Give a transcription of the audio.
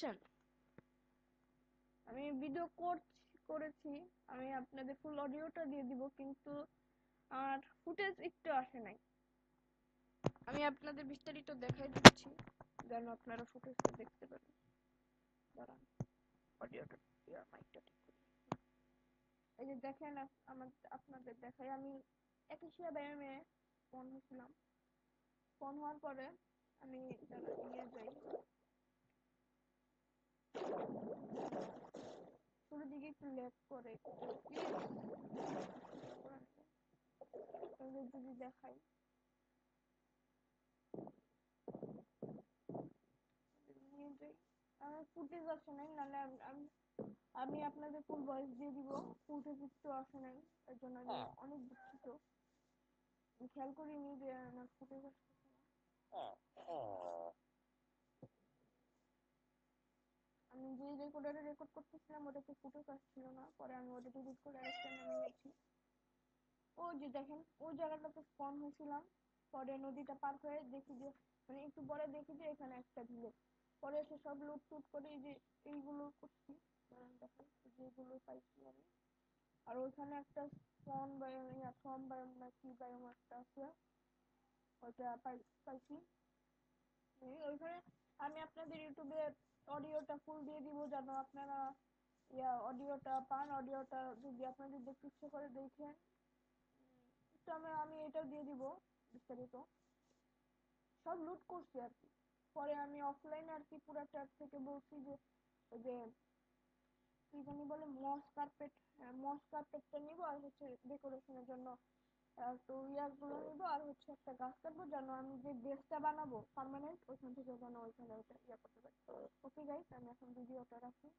পাচ্ছেন? আমি ভিডিও করেছি, আমি আপনাদের ফুল অডিওটা দিয়ে দিব, কিন্তু আর ফুটেজ একটু আসে নাই। আমি আপনাদের বিস্তারিত দেখাই দিচ্ছি যেন আপনারা ফুটেজটা দেখতে পারেন। দাঁড়ান, অডিওটা মাইকটা ঠিক করি। এই যে দেখেন, আপনাদের দেখাই, আমি একুশিয়া ব্যায়ামে ফোন হয়েছিলাম। ফোন হওয়ার পরে আমি নিয়ে যাই, শুরুর দিকে একটু লেট করে, যদি দেখাই নিয়ে যাই, আমার ফুটেজ আসে নাই, নাহলে আমি আপনাদের ফুল ভয়েস দিয়ে দিব। ফুটেজ একটু আসে নাই, এর জন্য আমি অনেক দুঃখিত। খেয়াল করিনি যে আমার ফুটেজ আসতেছে না। আমি যে রেকর্ডারে রেকর্ড করতেছিলাম ওটাতে ফুটেজ আসছিল না, পরে আমি ওটা ডিলিট করে আরেকটা নামিয়ে নিয়েছি। ও যে দেখেন, ওই জায়গাটাতে স্পন হয়েছিলাম, পরে নদীটা পার হয়ে দেখি যে, মানে একটু পরে দেখি যে এখানে একটা ভিলেজ। পরে এসে সব লুট টুট করে এই যে এইগুলো করছি, দেখেন যেগুলো পাইছি আমি। আর ওইখানে একটা স্পন বায়োম, ফর্ম বায়োম না কি বায়োম একটা আছে, ওইটা পাইছি। ওইখানে আমি আপনাদের ইউটিউবে অডিওটা ফুল দিয়ে দিব, যেন আপনারা অডিওটা পান। অডিওটা যদি আপনাদের দেখতে ইচ্ছে করে দেখেন, তো আমি এটাও দিয়ে দিব বিস্তারিত। সব লুট করছি আর কি। পরে আমি অফলাইনে আর কি পুরো ট্যাব থেকে বলছি যে ওই যে কি জানি বলে, মস কার্পেটটা নিব, আর হচ্ছে ডেকোরেশনের জন্য তো গুলো নিব, আর হচ্ছে একটা গাছ কাটবো, যেন আমি যে বেসটা বানাবো পার্মানেন্ট ওইখান থেকে যেন ওইখানে ওইটা করতে পারি। ওকে গাইস, আমি এখন ভিডিওটা রাখি।